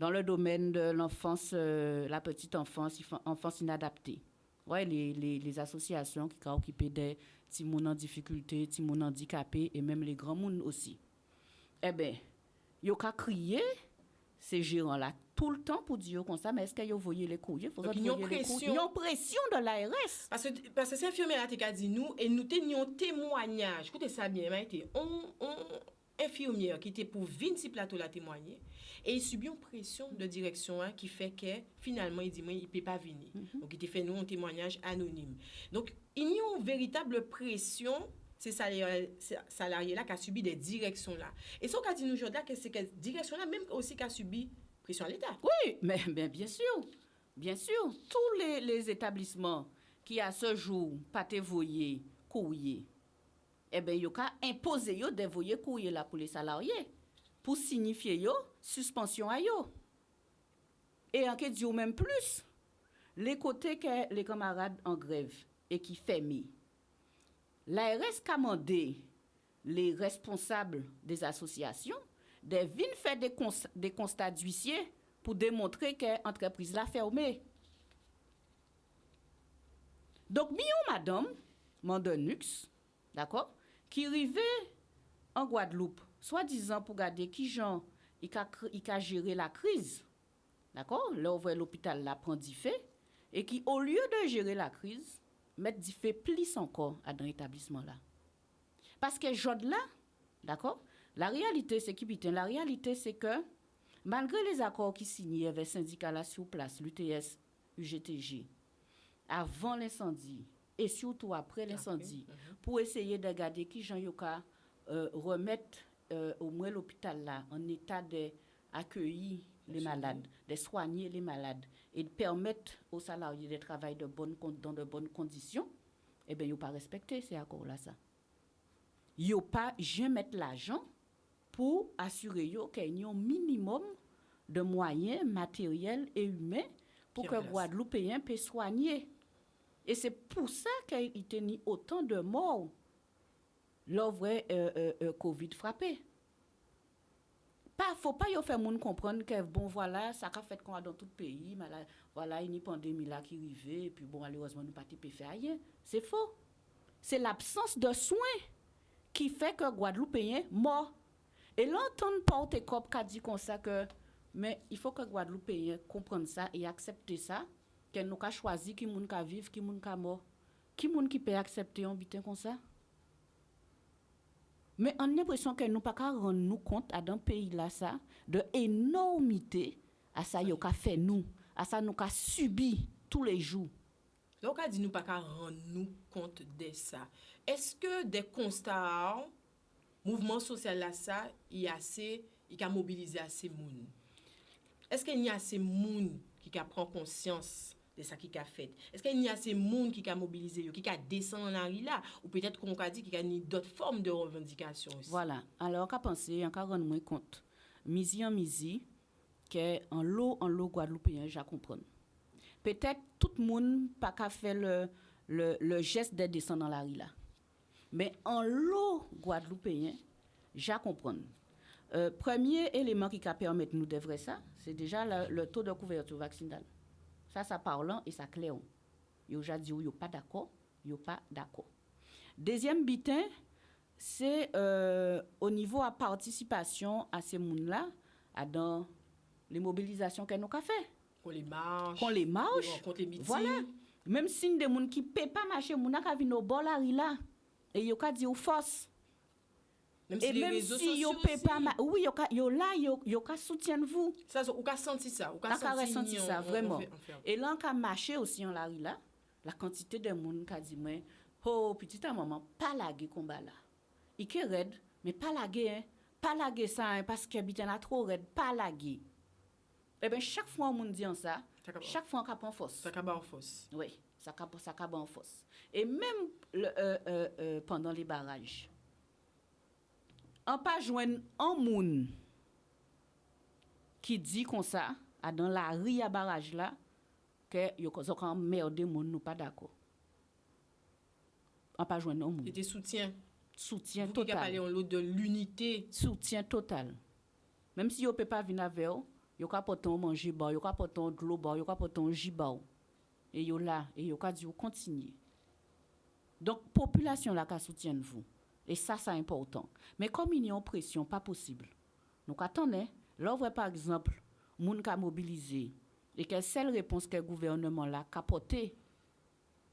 dans le domaine de l'enfance, la petite enfance, enfance inadaptée, ouais, les associations qui ont occupé des petits gens en difficulté, petits gens handicapés et même les grands gens aussi. Eh bien, ils ont crié ces gérants-là tout le temps pour dire comme ça, mais est-ce qu'ils ont voyé les courriers? Ils ont pression de l'ARS. Parce que c'est infirmière qui a dit nous, et nous tenions témoignage. Écoutez ça bien, il était un infirmière qui était pour venir sur plateau la témoigner, et il subit une pression de direction qui fait que finalement il dit moi il ne peut pas venir. Donc il a fait nous un témoignage anonyme. Donc il y a une véritable pression. C'est salarié là qui a subi des directions là. Et ce qu'on dit nous aujourd'hui, c'est que direction là même aussi qui a subi pression à l'État. Oui, mais bien sûr. Bien sûr, tous les établissements qui à ce jour pas voyer courrier, eh bien, ils ont imposé de voyer courrier là pour les salariés pour signifier suspension à yo. Et en dit ou même plus, les côtés que les camarades en grève et qui ferment. L'ARS a demandé les responsables des associations de venir faire des constats d'huissier pour démontrer que l'entreprise l'a fermée. Donc, madame, Mandanux, d'accord, qui arrivait en Guadeloupe, soi-disant pour garder qui gens il a géré la crise, d'accord, là où l'hôpital là prend du fait, et qui, au lieu de gérer la crise, met du fait plus encore dans l'établissement là. Parce que Jod là, d'accord, la réalité c'est que malgré les accords qui signés avec syndicats là sur place, l'UTS, UGTG, avant l'incendie et surtout après l'incendie, pour essayer de garder qui Jean Yoka remettre au moins l'hôpital là en état d'accueillir les malades, de soigner les malades et de permettre aux salariés de travailler dans de bonnes conditions, eh bien, ils n'ont pas respecté ces accords-là. Ils n'ont pas jamais mettre l'argent pour assurer qu'il y ait un minimum de moyens matériels et humains pour que Guadeloupéens puissent soigner. Et c'est pour ça qu'il y a eu autant de morts lors Covid frappé. Faut pas y faire moun comprendre que bon voilà ça a fait qu'on a dans tout le pays voilà une pandémie là qui arrivait et puis bon malheureusement nous pas peut faire rien. C'est faux. C'est l'absence de soins qui fait que Guadeloupéens mort. Et l'entendre porter cop qu'a dit comme ça que mais il faut que Guadeloupéens comprennent ça et accepter ça que nous ka choisi qui moun ka vivre qui moun ka mort. Qui moun qui peut accepter un bitin comme ça? Mais on a l'impression que nous ne pouvons pas rendre nous compte dans le pays là ça de énormité à ça yo ka fait nous, à ça nous ka subi tous les jours. Donc on dit nous pas rendre nous compte de ça. Est-ce que des constats mouvement social là ça il a mobilisé assez moun? Est-ce qu'il y a assez moun qui a prend conscience de ça qui a fait? Est-ce qu'il y a assez monde qui a mobilisé, qui a descendu en arrière là, ou peut-être qu'on a dit qu'il y a d'autres formes de revendication aussi? Voilà. Alors, on a pensé, on a rendu moins compte, misi en misi, que en l'eau Guadeloupéen, je comprends. Peut-être tout le monde n'a pas fait le geste de descendre dans la rue là. Mais en l'eau Guadeloupéen, je comprends. Premier élément qui permet de nous de vrai ça, c'est déjà le taux de couverture vaccinale. Ça parlant et ça clair. Yo ja dit yo pas d'accord, yo pas d'accord. Deuxième bitin, c'est au niveau à participation à ces moun là dans les mobilisations que nous a fait. Qu'on les marche. Contre les meetings. Voilà. Même si des moun qui peut pas marcher, moun a vinn au bord la rue là et yo ka dit ou force. Même si les réseaux sociaux oui, yo ka soutien vous. Ça ou ka senti ça, ou ka senti ça vraiment. Et là on ka marcher aussi en la rue là, la quantité de monde ka dit moi, oh petite maman, pas laguer combat là. Il est raide, mais pas laguer hein. Pas laguer ça hein, parce que bitan a trop raide, pas laguer. Eh ben chaque fois on dit ça, chaque fois on ka prend force. Ça ka ba en force. Oui, ça ka ba en force. Et même pendant les barrages on pas joindre un moun qui dit comme ça dans la rue à barrage là que yo quand merde moun nous pas d'accord. On pas joindre un moun. C'était soutien total. Vous qui parlez en l'autre de l'unité. Soutien total. Même si yo peut pas venir avec yo ka porter manger ba, yo ka porter de l'eau ba, yo ka porter un jus ba. Et yo là et yo ka dit continuer. Donc population là ka soutient vous. Et ça, c'est important. Mais comme il y a une pression, pas possible. Donc, attendez, là, par exemple, moun ka mobilisé, et que seule réponse que le gouvernement a apportée,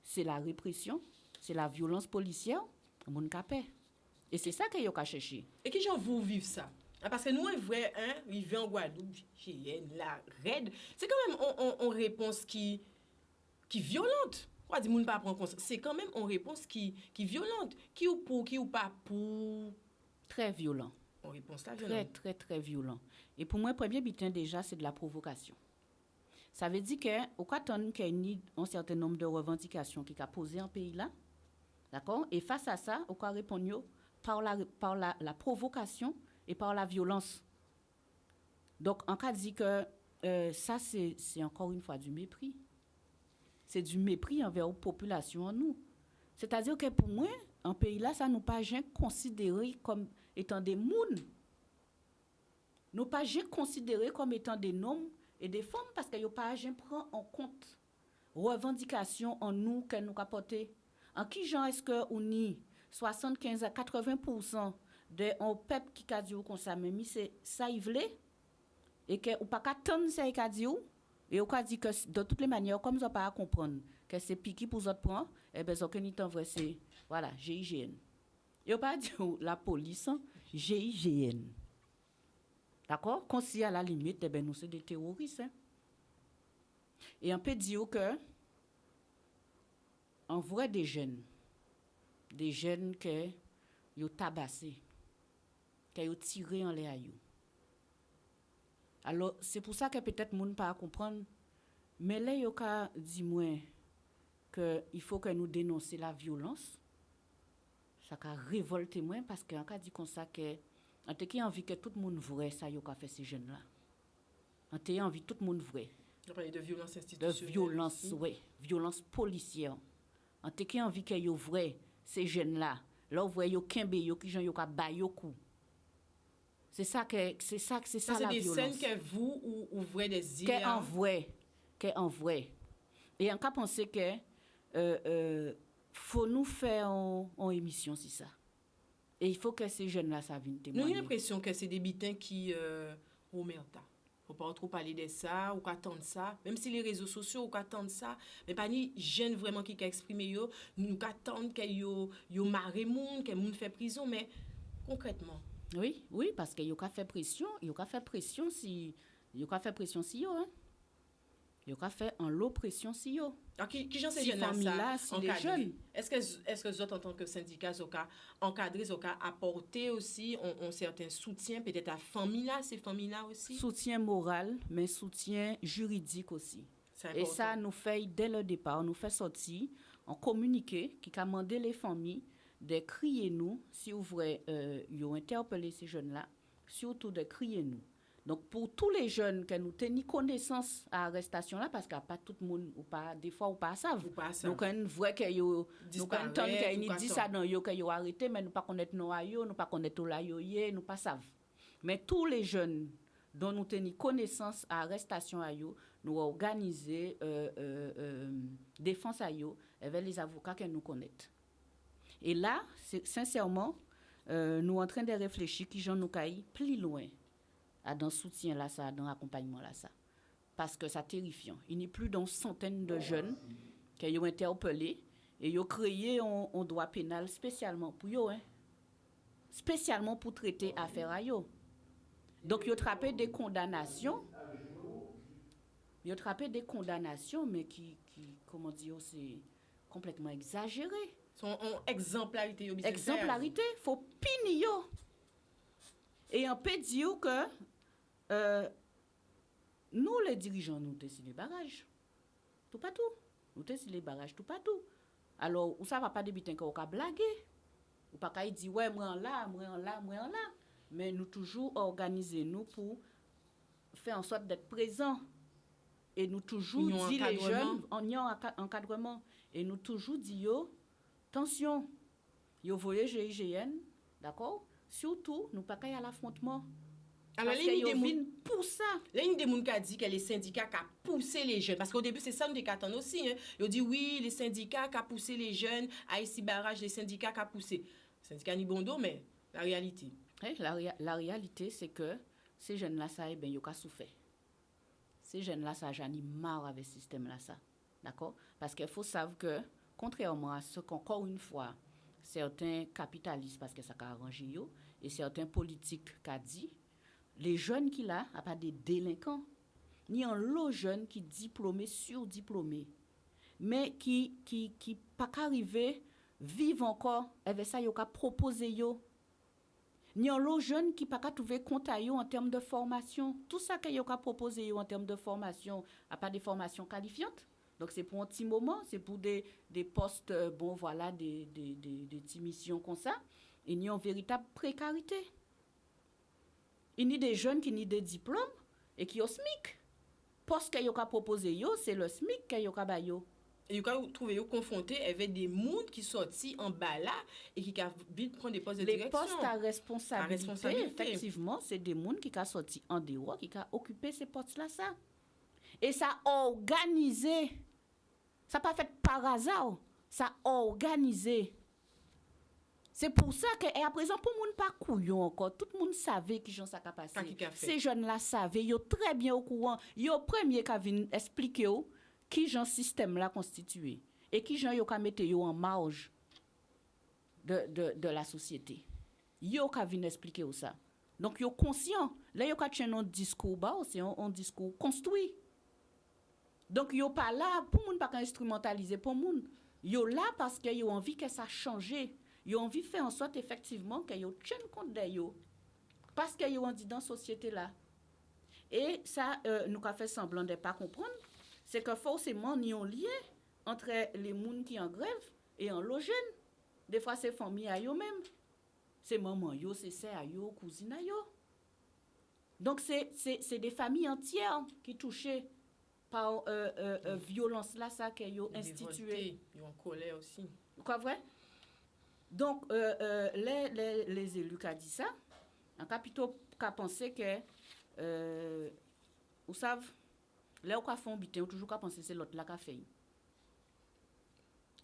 c'est la répression, c'est la violence policière, moun ka paix. Et c'est ça que yo ka chercher. Et qui j'en vous vivre ça? Parce que nous, on voit, il vient en Guadeloupe, la raide. C'est quand même une réponse qui violente. On dit moun pas prendre conscience. C'est quand même une réponse qui violente. Qui ou pour, qui ou pas pour. Très violent. Une réponse là violente. Très, très, très violent. Et pour moi, le premier bitin déjà, c'est de la provocation. Ça veut dire qu'au cas qu'il y a un certain nombre de revendications qui a posé en pays là, d'accord? Et face à ça, on peut répondre par la provocation et par la violence. Donc, en cas dit que ça, c'est encore une fois du mépris. C'est du mépris envers la population en nous. C'est-à-dire que pour moi, en pays là, ça nous pas jamais considéré comme étant des mouns. Nous pas jamais considéré comme étant des hommes et des femmes parce que nous pas jamais prend en compte revendications en nous que nous apporter. En qui genre est-ce que on y 75 à 80% de un peuple qui a dit comme ça même c'est ça il voulait et que ou pas attendre ça il a dit et on a dit que de toutes les manières comme ça pas comprendre que c'est piqué pour autres prendre et ben ça que ni vrai c'est voilà GIGN. Et on pas dit la police GIGN. D'accord? Qu'on si à la limite eh ben nous c'est des terroristes. Hein? Et on peut dire que en vrai des jeunes que yo tabassé que yo tiré en l'air yo. Alors c'est pour ça que peut-être moun pas comprendre mais là yo ka dit moi que il faut que nous dénoncer la violence ça ka révolter moi parce que en cas dit comme ça que en te qui envie que tout le monde vrai ça yo ka fait ces jeunes là en te envie tout le monde vrai de violence institutionnelle de violence oui violence policière en te qui envie que yo vrai ces jeunes là vous voyez yo kembe yo qui gens yo ka ba yo coup c'est ça la violence c'est des scènes que vous ou vrai des idées que en vrai et en cas penser que faut nous faire en émission c'est ça et il faut que ces jeunes là ça vienne témoigner. Nous avons l'impression que c'est des bitins qui omerta. Faut pas trop parler de ça ou qu'attendre ça même si les réseaux sociaux ou qu'attendre ça mais pas ni jeunes vraiment qui exprimer yo nous qu'attendre que yo maré moun que moun fait prison mais concrètement oui parce que yo ka fait pression si yo hein yo ka fait en l'oppression si yo alors qui j'en sais si jeunes là si les jeunes est-ce que vous en tant que syndicat zoka encadrer zoka apporter aussi un certain soutien peut-être à famille là ces familles là aussi soutien moral mais soutien juridique aussi et ça nous fait dès le départ nous fait sortir en communiqué qui a demandé les familles de crier nous si vous voulez yo interpeller ces jeunes là surtout de crier nous. Donc pour tous les jeunes que nous tenons connaissance à l'arrestation là parce qu'il n'y a pas tout le monde ou pas des fois ou pas savent donc on voit que yo nous quand on dit ça dans yo que yo arrêté mais nous pas connaître non yo nous pas connaître là yo nous pas savent mais tous les jeunes dont nous tenons connaissance à l'arrestation à yo nous organiser défense à yo avec les avocats que nous connaissons et là sincèrement nous en train de réfléchir qui j'en nous caille plus loin dans soutien là ça dans accompagnement là ça parce que ça terrifiant il n'y a plus d'une centaine de jeunes qui ont interpellé et ont créé un droit pénal spécialement pour eux hein spécialement pour traiter affaire à eux donc ils ont attrapé des condamnations mais qui comment dire c'est complètement exagéré son exemplarité faut punir yo et on peut dire que nous les dirigeants nous décidons les barrages tout partout nous décidons les barrages tout partout alors où ça va pas débuter qu'on va blaguer ou pas qu'à dire ouais moi en là mais nous toujours organiser nous pour faire en sorte d'être présents et nous toujours dit les jeunes en encadrement et nous toujours dit yo attention yo voyez GIGN d'accord surtout nous pas qu'à y à l'affrontement alors l'une pour ça l'une des moun qui a dit que les syndicats qui a poussé les jeunes parce qu'au début c'est ça nous décatons aussi hein ils dit oui les syndicats qui a poussé les jeunes à ici barrage les syndicats qui a poussé syndicat ni bon dos mais la réalité la réalité c'est que ces jeunes là ça ben yo ka souffert ces jeunes là ça j'en ai marre avec ce système là ça d'accord parce qu'il faut savoir que contrairement à ce qu'encore une fois certains capitalistes parce que ça a arrangé yo et certains politiques qu'a dit les jeunes qui là a pas des délinquants ni un lot jeune qui diplômé surdiplômé mais qui pas qu'arriver vivre encore avec ça yo ka proposer yo ni un lot jeune qui pas qu'à trouver compte à yo en termes de formation tout ça que yo ka proposer yo en termes de formation a pas des formations qualifiantes donc c'est pour un petit moment c'est pour des postes bon voilà des petites missions comme ça il y a une véritable précarité il y a des jeunes qui n'ont des diplômes et qui au SMIC. Parce que yo ka proposé yo, c'est le SMIC que yo ka ba yo. Et vous trouvez vous confronté avec des mondes qui sortis en bas là et qui ont vite prendre des postes de direction. Les postes à responsabilité, effectivement, c'est des mondes qui ont sorti en dehors, qui ont occupé ces postes-là, ça. Et ça a organisé. Ça n'a pas fait par hasard. Ça a organisé. C'est pour ça que, et à présent, pour le monde pas couillon encore, tout le monde savait qui j'en ça a passé. Ces jeunes-là savaient, ils sont très bien au courant. Ils sont premier qui viennent expliquer qui j'en système là constitué et qui j'en yo ka mettre yo en marge de la société. Yo ka viennent expliquer ça. Donc yo conscient. Là yo ka tient un discours bas, c'est un discours construit. Donc yo pas là pour moun pas instrumentaliser pour moun. Yo là parce que yo envie que ça change. Yo envie faire en sorte effectivement que yo tienne compte de yo. Parce que yo on dit dans société là. Et ça nous ka fait semblant de pas comprendre, c'est que forcément il y a un lien entre les moun qui en grève et en logène. Des fois c'est famille à yo même. C'est maman yo, c'est sœur yo, cousine yo. Donc c'est des familles entières qui touchées par violence là ça que yo institué. Yo en colère aussi. Quoi vrai? Donc les élus qui a dit ça, en capitaux qu'a pensé que vous savez là où qu'a font bitin toujours qu'a pensé c'est l'autre là qu'a fait.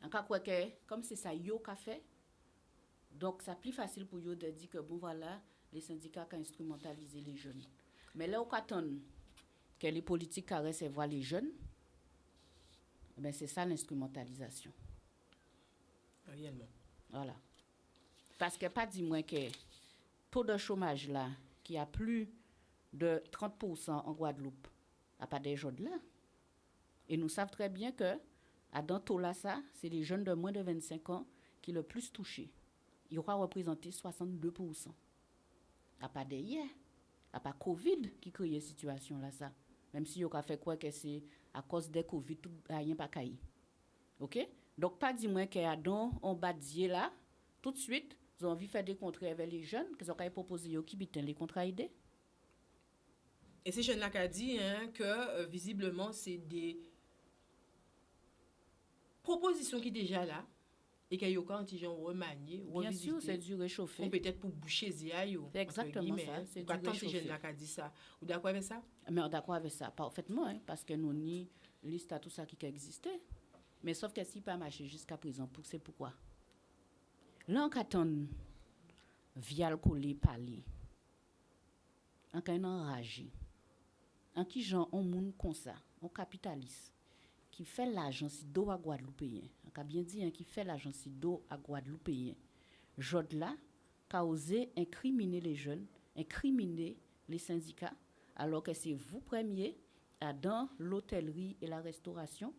En cas quoi que comme c'est ça yo qu'a fait, donc c'est plus facile pour yo de dire que bon voilà les syndicats qui instrumentalisé les jeunes. Mais là où qu'attend que les politiques qui recevoir les jeunes, ben c'est ça l'instrumentalisation. Réellement. Voilà. Parce que pas dis-moi que taux de chômage là qui a plus de 30% en Guadeloupe a pas des jeunes là. Et nous savons très bien que à dans taux là ça, c'est les jeunes de moins de 25 ans qui le plus touchés. Ils aura représenté 62%. A pas de hier, a pas Covid qui crée cette situation là ça. Même si on a fait quoi que c'est à cause des Covid tout rien pas caillé. OK? Donc pas dis-moi que a dans on badier là tout de suite, ils ont envie de faire des contrats avec les jeunes, qu'ils ont proposé yo qui bitent les contrats aidés. Et ces jeunes là qui a dit que visiblement c'est des propositions qui déjà là et qu'il y a quand ils ont remanié ou bien sûr c'est du réchauffé peut-être pour boucher ziayo. C'est exactement ça, c'est du réchauffé. Ces jeunes là qui a dit ça. Vous d'accord avec ça? Mais on d'accord avec ça parfaitement parce que nous ni liste à tout ça qui existait. Mais sauf que si pas marché jusqu'à présent c'est pourquoi là on attend via le coller parler en quand enragé en qui gens on monde comme ça on capitaliste qui fait l'argent si do à Guadeloupéen on a bien dit qui fait l'argent si do à Guadeloupéen jod là qu'a osé incriminer les jeunes incriminer les syndicats alors que c'est vous premier dans l'hôtellerie et la restauration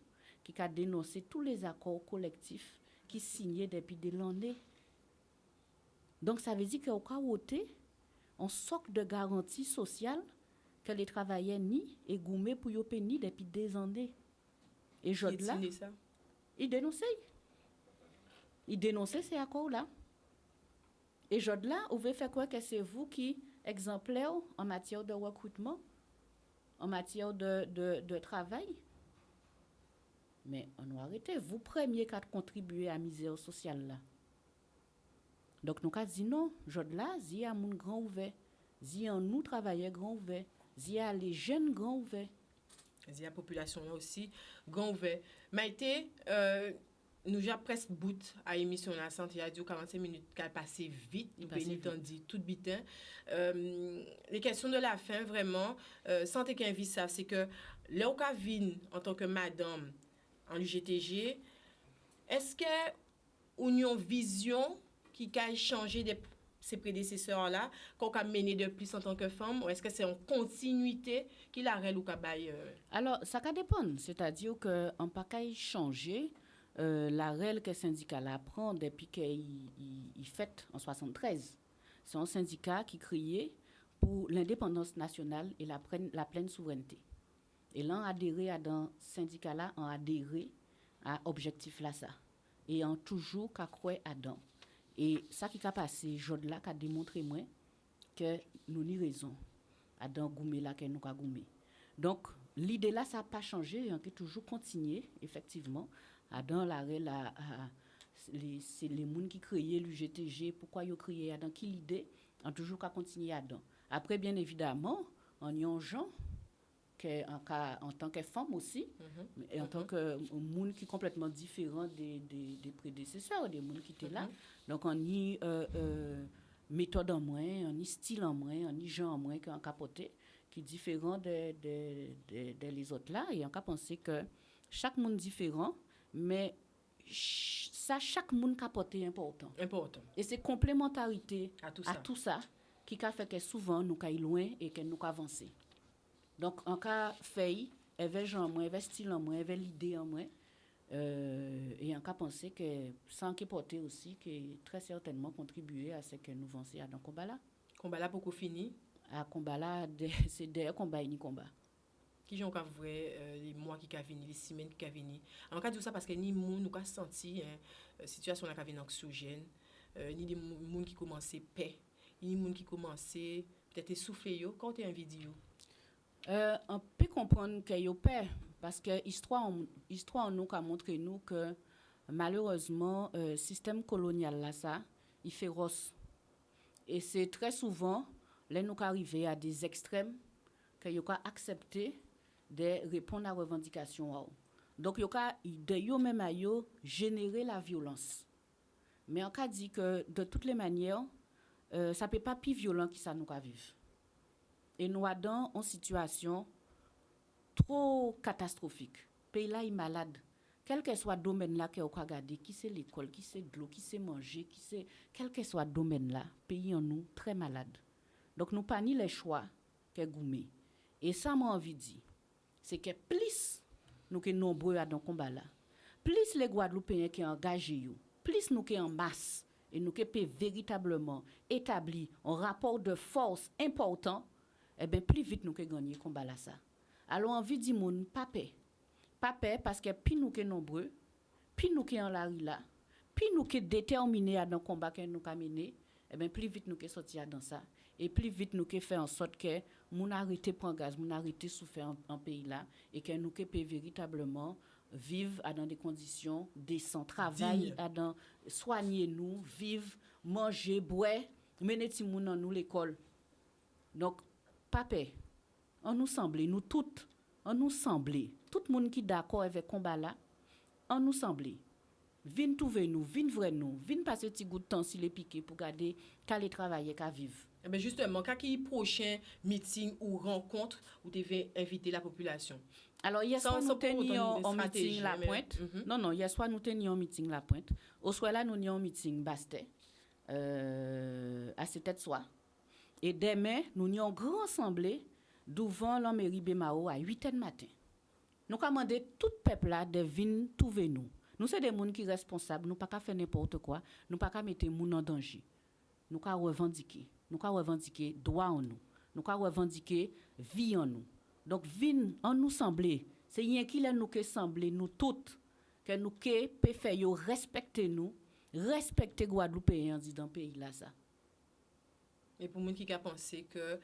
qui a dénoncé tous les accords collectifs qui signaient depuis des années. Donc ça veut dire qu'au cas où on socle de garantie sociale que les travailleurs ni et gourmet pour yo payer depuis des années. Et jod là, il dénonçait ces accords là. Et jod là, vous veut faire quoi que c'est vous qui exemplaire en matière de recrutement, en matière de travail. Mais on doit arrêter. Vous premier qu'à contribuer à la misère sociale là. Donc nous avons dit non, jod là, il y a mon grand ouvert, il y a nous travailleurs grand ouvert, il y a les jeunes grand ouvert. Il y a la population là aussi grand ouvert. Maïté, nous avons presque bout à l'émission la santé radio 45 minutes qu'elle passé vite, il peut dit tout bitin. Les questions de la fin vraiment santé qu'un vie ça c'est que là où Kavin en tant que madame en UGTG, est-ce que une vision qui a changé de ces prédécesseurs-là, qu'on a mené de plus en tant que femme, ou est-ce que c'est en continuité qu'il a réel ou qu'il Alors, ça dépend. C'est-à-dire qu'on ne peut pas changer la règle que le syndicat prend depuis qu'il fait en 1973. C'est un syndicat qui criait pour l'indépendance nationale et la pleine souveraineté. Et là, on a adhéré à dans syndicat-là, on a adhéré à objectif là ça. Et on toujours qu'à croire à dans. Et ça qui a passé, Jod là, qui a démontré moi que nous avons raison. à dans goumé là que nous ka goumé. Donc l'idée là ça n'a pas changé, on peut toujours continuer effectivement à dans l'arrêt là c'est les gens qui créaient l'UGTG, pourquoi ils ont créé dans qui l'idée, on toujours qu'à continuer à dedans. Après bien évidemment, on y a gens en tant que femme aussi, et en tant que monde qui est complètement différent des prédécesseurs, des gens qui étaient là. Donc on y méthode en moins, on y style en moins, on y genre en moins qui est capoté, qui est différent des autres là. Et on a pensé que chaque monde différent, mais ça, chaque monde capoté important. Et c'est complémentarité à tout ça qui a fait que souvent nous sommes loin et que nous avancer. Donc, en cas fait, avait genre moins, avait style en moins, avait l'idée en moins, et en cas pensé que sans qui porter aussi, qui très certainement contribué à ce que nous avancions dans le combat là. Combat là beaucoup fini. À combat là, c'est des combats ni combat. Qui j'en vrai les mois qui venu, les semaines qui venu. En cas de ça parce que ni moun nous a senti situation là qui anxiogène, ni des moun qui commençaient paix, ni moun qui commençaient peut-être essouffler yo quand tu es en vidéo. On peut comprendre que yo peur parce que histoire nous a montré nous que malheureusement système colonial là ça il féroce et c'est très souvent là nous arriver à des extrêmes que yo ka accepter de répondre à revendication. Donc yo ka de yo même à yo générer la violence. Mais on ka dit que de toutes les manières ça peut pas plus violent que ça nous ka vivre. Et nous sommes dans une situation trop catastrophique. Le pays là est malade. Quel que soit le domaine là que vous regardez, qui c'est l'école, qui c'est de l'eau, qui c'est manger, qui c'est quel que soit le domaine là, le pays en nous très malade. Donc nous pas ni les choix que goumé. Et ça m'a envie de dire, c'est que plus nous sommes nombreux à dans combat là, plus les Guadeloupéens qui sont engagés, plus nous sommes en masse et nous sommes véritablement établir un rapport de force important. Eh bien, plus vite nous que gagner combat là ça. Alors envie dit moun pas paix parce que plus nous que nombreux, plus nous que en la rue là, plus nous que déterminés à dans combat que nous mener, eh bien plus vite nous que sortir dans ça et plus vite nous que faire en sorte que moun arrêter prendre gaz, moun arrêter souffrir en pays là et que nous que peut véritablement vivre dans des conditions décentes, travailler à dans soigner nous, vivre, manger, boire, mener ti moun dans nous l'école. Donc pape, on nous semblait, nous toutes, on nous semblait, tout le monde qui est d'accord avec le combat là, on nous semblait. Vin trouver nous, vin vrai nous, vin passer petit goût de temps si les piqué pour garder qu'à les travailler, qu'à vivre. Eh bien justement, quand il y a prochain meeting ou rencontre où tu devais inviter la population. Alors hier soir nous tenions un meeting la pointe. Non, hier soir nous tenions un meeting la pointe. Au soir là nous tenions un meeting Bastet à cette soir. Et demain, nous avons une grande assemblée devant la mairie Bemao à 8h du matin. Nous avons demandé tout le peuple là de venir trouver nous. Nous sommes des gens qui sont responsables, nous ne pouvons pas faire n'importe quoi, nous ne pouvons pas mettre les gens en danger. Nous avons revendiqué droit en nous, nous avons revendiqué vie en nous. Donc, venir en nous sembler, c'est rien qui nous sembler, nous toutes, que nous pouvons faire respecter nous, respecter Guadeloupéens dans le pays là ça. Et pour les gens qui ont pensé que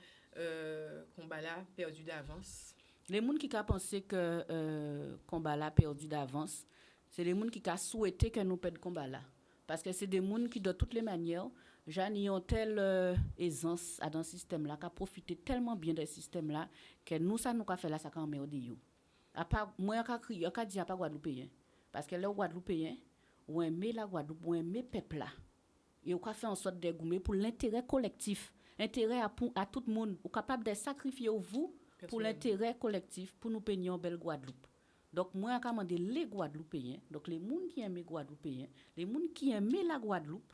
combat là perdu d'avance. Les gens qui ont pensé que combat là perdu d'avance, c'est les gens qui ont souhaité que nous perdons combat là. Parce que c'est des gens qui, de toutes les manières, ont telle aisance dans le système là, qui ont profité tellement bien du système là, que nous, ça nous a fait là, ça quand même dit. À part, moi, je ne dis pas Guadeloupéen. Parce que les Guadeloupéens, ont aimé la Guadeloupe, ont aimé le peuple là. Et on a fait en sorte de gommer pour l'intérêt collectif, intérêt à tout le monde. On est capable de sacrifier vous pour l'intérêt collectif, pour nous payer en belle Guadeloupe. Donc, moi, je demande les Guadeloupéens, donc les gens qui aiment les Guadeloupéens, les gens qui aiment la Guadeloupe,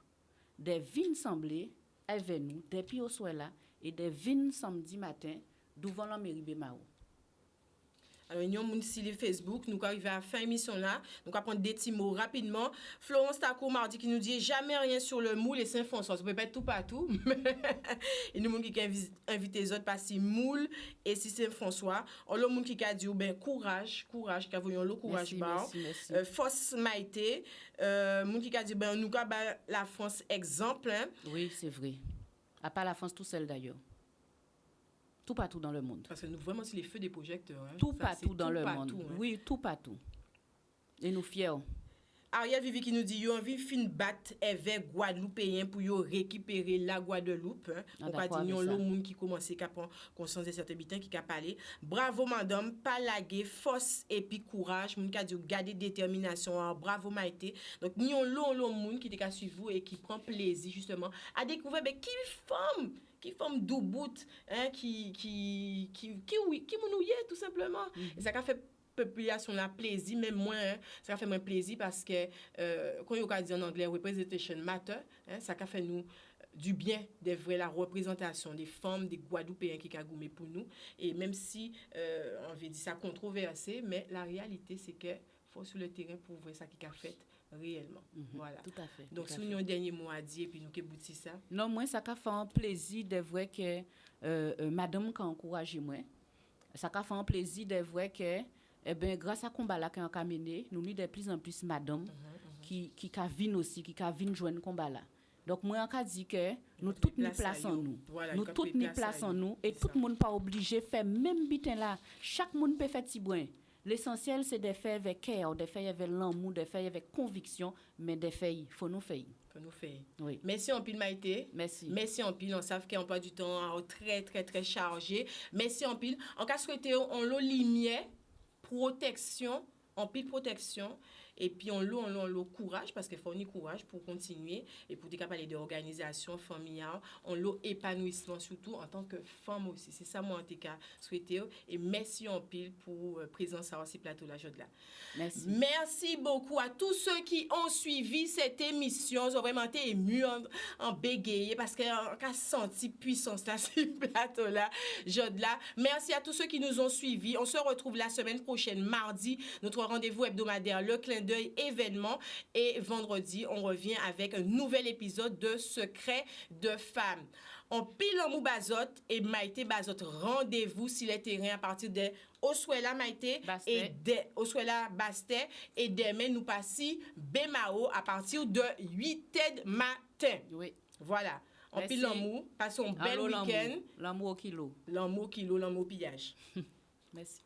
de venir sembler avec nous depuis au soir là et de venir samedi matin devant la mairie Bemao. Alors, nous avons sur Facebook, nous arrivons à la fin de l'émission là. Nous allons prendre des petits mots rapidement. Florence Taco mardi qui nous dit jamais rien sur le moule et Saint-François. Ça peut pas être tout partout. Et nous, qui invité les autres passer moule et si Saint-François. On le monde qui a dit ben courage, qui a voulu le courage bas. Force maïté. Monde qui a dit ben nous avons la France exemple. Hein. Oui, c'est vrai. À part la France tout seul d'ailleurs. Tout partout dans le monde. Parce que nous, vraiment, c'est les feux des projecteurs. Hein. Tout Ça, partout dans tout le partout, monde. hein. Oui, tout partout. Et nous fiers. Ariel Vivi qui nous dit yo envie fin battre avec Guadeloupéen pour yo récupérer la Guadeloupe. Hein. On va dire yon l'autre monde qui commence à prendre conscience de certains habitants qui a parlé. Bravo madame, pas laguer, force et puis courage, moun ka dit garder détermination. Alors, bravo Maïté. Donc nous yon l'autre monde qui te suivre vous et qui prend plaisir justement à découvrir ben qui forme doubout hein qui mounouye tout simplement. Et ça a fait population la plaisir même moi hein, ça fait moins plaisir parce que quand on dit en anglais representation matter hein, ça fait nous du bien de vrai la représentation des femmes des Guadeloupéens qui a goumé pour nous et même si on veut dire ça controversé mais la réalité c'est que faut sur le terrain pour voir ça qui a fait réellement. Voilà. Tout à fait. Donc si nous un dernier mot à dire puis nous que bouti ça. Non, moi ça fait un plaisir de vrai que madame qui encouragé moi. Ça fait un plaisir de vrai que eh ben grâce à combat là qu'on a mené nous de plus en plus madame qui vinn aussi qui vinn joindre combat là donc moi on dit que nous toutes ni place en nous voilà, nous toutes ni place en nous et tout le monde pas obligé faire même bitin là chaque monde peut faire petit brin l'essentiel c'est de faire avec cœur de faire avec l'amour de faire avec conviction mais de faire faut nous faire oui. Merci en pile Maïté. Merci en pile. On savent qu'on pas du temps très très très chargé. Merci en pile. En cas souhaité on l'eau lumière protection, en pile protection, et puis on l'eau courage, parce qu'il faut un courage pour continuer, et pour parler d'organisation familiale, on l'eau épanouissement, surtout en tant que femme aussi. C'est ça, moi, en tout cas, souhaité. Et merci en pile pour présence à ce plateau-là, Jodla. Merci. Merci beaucoup à tous ceux qui ont suivi cette émission. Ils ont vraiment été émus en bégayé, parce qu'on a senti puissance là, sur le plateau-là, Jodla. Merci à tous ceux qui nous ont suivis. On se retrouve la semaine prochaine, mardi, notre rendez-vous hebdomadaire, le clin d'œil événement. Et vendredi, on revient avec un nouvel épisode de Secret de femmes. On pile en mou Bazot et Maïté Bazot. Rendez-vous sur les terrains à partir de Oswella Maïté et de Oswella Bastet. Et demain, nous passons Bemao à partir de 8h matin. Oui. Voilà. On pile en mou. Passons un bel week-end. L'amour au kilo. L'amour au kilo, l'amour au pillage. Merci.